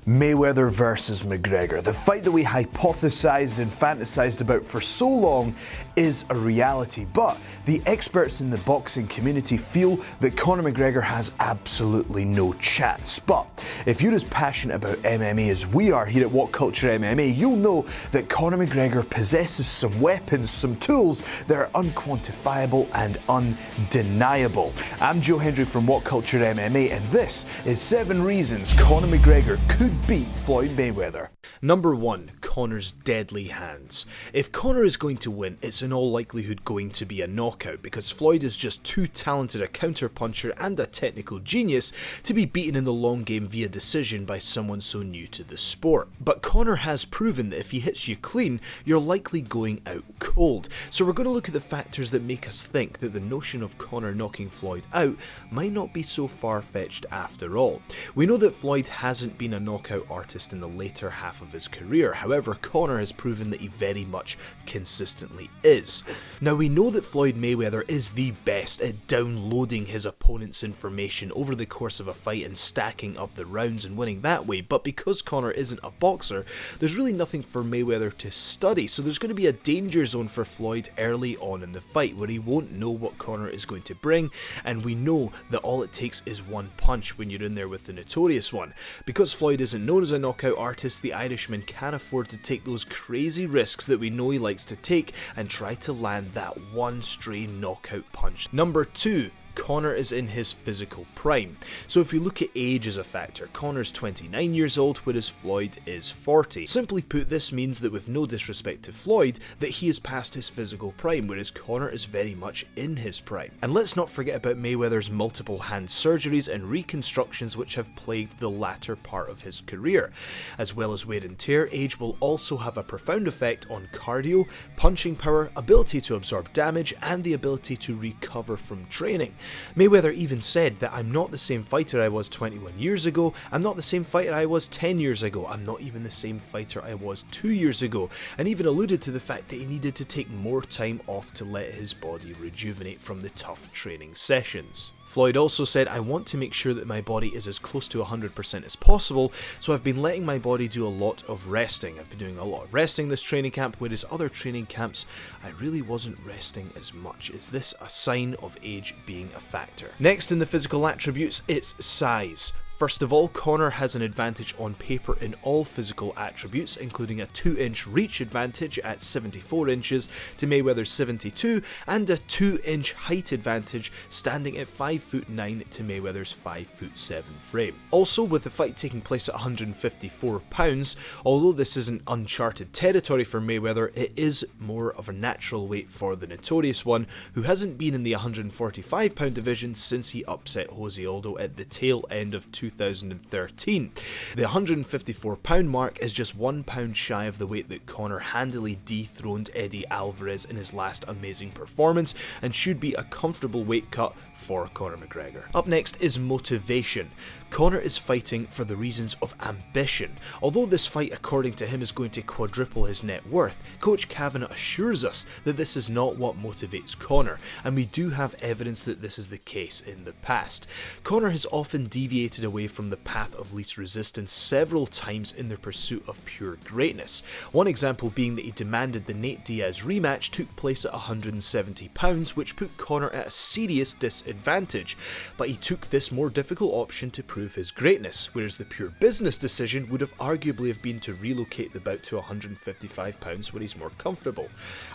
Mayweather versus McGregor. The fight that we hypothesized and fantasized about for so long is a reality, but the experts in the boxing community feel that Conor McGregor has absolutely no chance. But if you're as passionate about MMA as we are here at What Culture MMA, you'll know that Conor McGregor possesses some weapons, some tools that are unquantifiable and undeniable. I'm Joe Hendry from What Culture MMA, and this is 7 reasons Conor McGregor could beat Floyd Mayweather. Number 1. Conor's deadly hands. If Conor is going to win, it's in all likelihood going to be a knockout, because Floyd is just too talented a counter-puncher and a technical genius to be beaten in the long game via decision by someone so new to the sport. But Conor has proven that if he hits you clean, you're likely going out cold. So we're going to look at the factors that make us think that the notion of Conor knocking Floyd out might not be so far-fetched after all. We know that Floyd hasn't been a knockout artist in the later half of his career. However, Conor has proven that he very much consistently is. Now, we know that Floyd Mayweather is the best at downloading his opponent's information over the course of a fight and stacking up the rounds and winning that way, but because Conor isn't a boxer, there's really nothing for Mayweather to study, so there's going to be a danger zone for Floyd early on in the fight where he won't know what Conor is going to bring, and we know that all it takes is one punch when you're in there with the notorious one. Because Floyd isn't known as a knockout artist, the Irishman can afford to take those crazy risks that we know he likes to take and try to land that one stray knockout punch. Number 2. Conor is in his physical prime. So if we look at age as a factor, Conor's 29 years old, whereas Floyd is 40. Simply put, this means that with no disrespect to Floyd, that he is past his physical prime, whereas Conor is very much in his prime. And let's not forget about Mayweather's multiple hand surgeries and reconstructions which have plagued the latter part of his career. As well as wear and tear, age will also have a profound effect on cardio, punching power, ability to absorb damage, and the ability to recover from training. Mayweather even said that I'm not the same fighter I was 21 years ago, I'm not the same fighter I was 10 years ago, I'm not even the same fighter I was 2 years ago, and even alluded to the fact that he needed to take more time off to let his body rejuvenate from the tough training sessions. Floyd also said, I want to make sure that my body is as close to 100% as possible, so I've been letting my body do a lot of resting. I've been doing a lot of resting this training camp, whereas other training camps, I really wasn't resting as much. Is this a sign of age being a factor? Next in the physical attributes, it's size. First of all, Conor has an advantage on paper in all physical attributes, including a 2-inch reach advantage at 74 inches to Mayweather's 72, and a 2-inch height advantage standing at 5'9" to Mayweather's 5'7" frame. Also, with the fight taking place at 154 pounds, although this isn't uncharted territory for Mayweather, it is more of a natural weight for the notorious one, who hasn't been in the 145 pound division since he upset Jose Aldo at the tail end of 2013. The 154 pound mark is just 1 pound shy of the weight that Conor handily dethroned Eddie Alvarez in his last amazing performance, and should be a comfortable weight cut for Conor McGregor. Up next is motivation. Conor is fighting for the reasons of ambition. Although this fight, according to him, is going to quadruple his net worth, Coach Kavanagh assures us that this is not what motivates Conor, and we do have evidence that this is the case in the past. Conor has often deviated away from the path of least resistance several times in the pursuit of pure greatness. One example being that he demanded the Nate Diaz rematch took place at 170 pounds, which put Conor at a serious disadvantage, but he took this more difficult option to prove his greatness, whereas the pure business decision would have arguably been to relocate the bout to 155 pounds where he's more comfortable.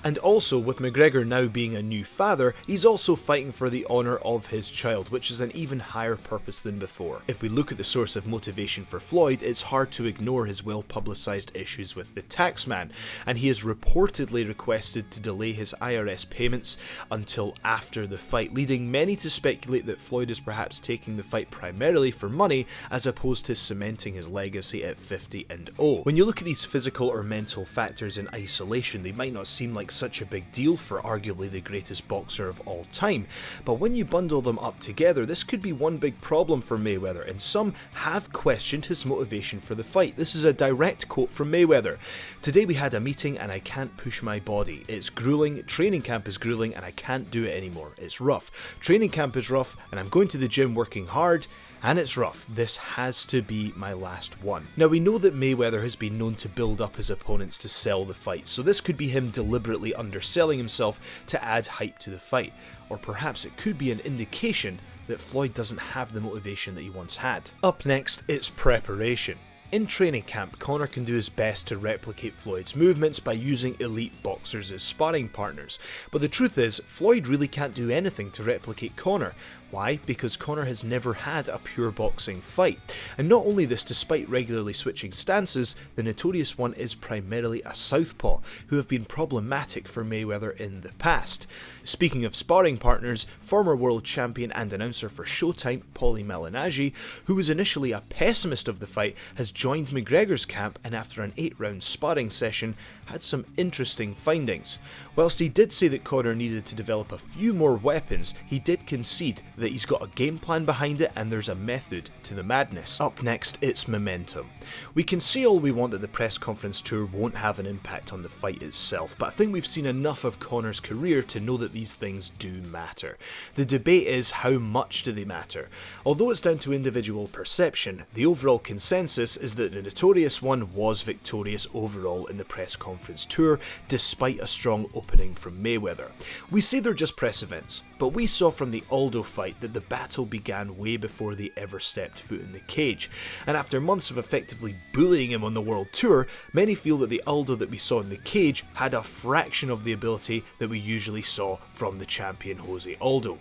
And also, with McGregor now being a new father, he's also fighting for the honour of his child, which is an even higher purpose than before. If we look at the source of motivation for Floyd, it's hard to ignore his well-publicised issues with the taxman, and he has reportedly requested to delay his IRS payments until after the fight, leading many to speculate that Floyd is perhaps taking the fight primarily for money as opposed to cementing his legacy at 50-0. When you look at these physical or mental factors in isolation, they might not seem like such a big deal for arguably the greatest boxer of all time, but when you bundle them up together, this could be one big problem for Mayweather, and some have questioned his motivation for the fight. This is a direct quote from Mayweather. Today we had a meeting and I can't push my body. It's grueling, training camp is grueling, and I can't do it anymore. It's rough. Training camp is rough, and I'm going to the gym working hard, and it's rough. This has to be my last one. Now we know that Mayweather has been known to build up his opponents to sell the fight, so this could be him deliberately underselling himself to add hype to the fight, or perhaps it could be an indication that Floyd doesn't have the motivation that he once had. Up next, it's preparation. In training camp, Conor can do his best to replicate Floyd's movements by using elite boxers as sparring partners, but the truth is, Floyd really can't do anything to replicate Conor. Why? Because Conor has never had a pure boxing fight. And not only this, despite regularly switching stances, the Notorious One is primarily a southpaw, who have been problematic for Mayweather in the past. Speaking of sparring partners, former world champion and announcer for Showtime, Paulie Malignaggi, who was initially a pessimist of the fight, has joined McGregor's camp and after an 8-round sparring session, had some interesting findings. Whilst he did say that Conor needed to develop a few more weapons, he did concede that he's got a game plan behind it and there's a method to the madness. Up next, it's momentum. We can say all we want that the press conference tour won't have an impact on the fight itself, but I think we've seen enough of Conor's career to know that these things do matter. The debate is, how much do they matter? Although it's down to individual perception, the overall consensus is that the Notorious One was victorious overall in the press conference tour, despite a strong opening from Mayweather. We say they're just press events, but we saw from the Aldo fight that the battle began way before they ever stepped foot in the cage, and after months of effectively bullying him on the world tour, many feel that the Aldo that we saw in the cage had a fraction of the ability that we usually saw from the champion Jose Aldo.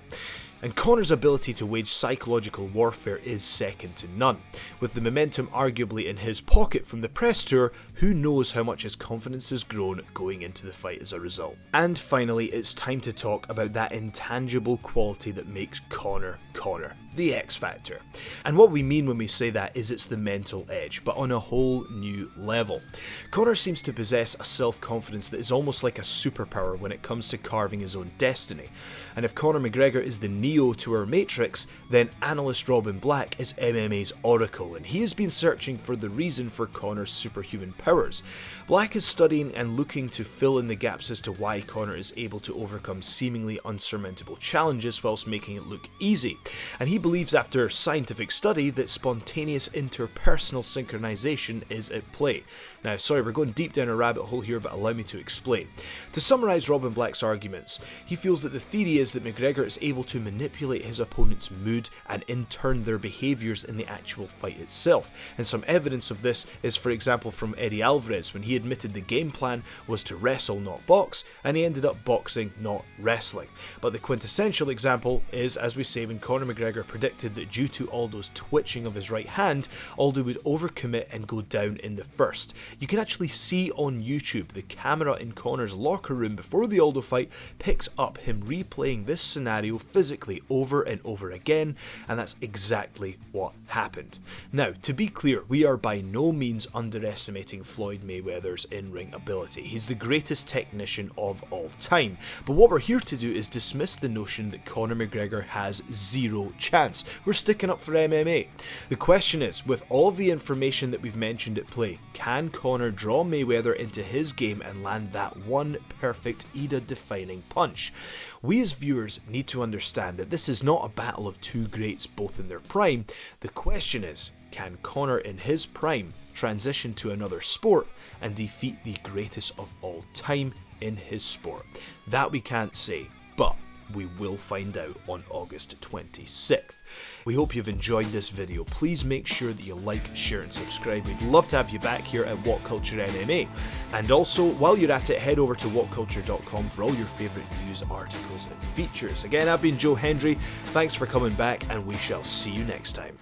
And Conor's ability to wage psychological warfare is second to none. With the momentum arguably in his pocket from the press tour, who knows how much his confidence has grown going into the fight as a result. And finally, it's time to talk about that intangible quality that makes Conor Conor, the X Factor. And what we mean when we say that is it's the mental edge, but on a whole new level. Conor seems to possess a self-confidence that is almost like a superpower when it comes to carving his own destiny. And if Conor McGregor is the Neo to our Matrix, then analyst Robin Black is MMA's Oracle, and he has been searching for the reason for Conor's superhuman powers. Black is studying and looking to fill in the gaps as to why Conor is able to overcome seemingly unsurmountable challenges whilst making it look easy. And he believes after scientific study that spontaneous interpersonal synchronization is at play. Now, sorry, we're going deep down a rabbit hole here, but allow me to explain. To summarise Robin Black's arguments, he feels that the theory is that McGregor is able to manipulate his opponent's mood and in turn their behaviours in the actual fight itself. And some evidence of this is, for example, from Eddie Alvarez, when he admitted the game plan was to wrestle, not box, and he ended up boxing, not wrestling. But the quintessential example is, as we say, when Conor McGregor predicted that due to Aldo's twitching of his right hand, Aldo would overcommit and go down in the first. You can actually see on YouTube the camera in Conor's locker room before the Aldo fight picks up him replaying this scenario physically over and over again, and that's exactly what happened. Now, to be clear, we are by no means underestimating Floyd Mayweather's in-ring ability. He's the greatest technician of all time, but what we're here to do is dismiss the notion that Conor McGregor has zero chance. We're sticking up for MMA. The question is, with all of the information that we've mentioned at play, can Conor draw Mayweather into his game and land that one perfect era-defining punch? We as viewers need to understand that this is not a battle of two greats both in their prime. The question is, can Conor in his prime transition to another sport and defeat the greatest of all time in his sport? That we can't say, but we will find out on August 26th. We hope you've enjoyed this video. Please make sure that you like, share and subscribe. We'd love to have you back here at What Culture MMA. And also, while you're at it, head over to whatculture.com for all your favourite news, articles and features. Again, I've been Joe Hendry. Thanks for coming back and we shall see you next time.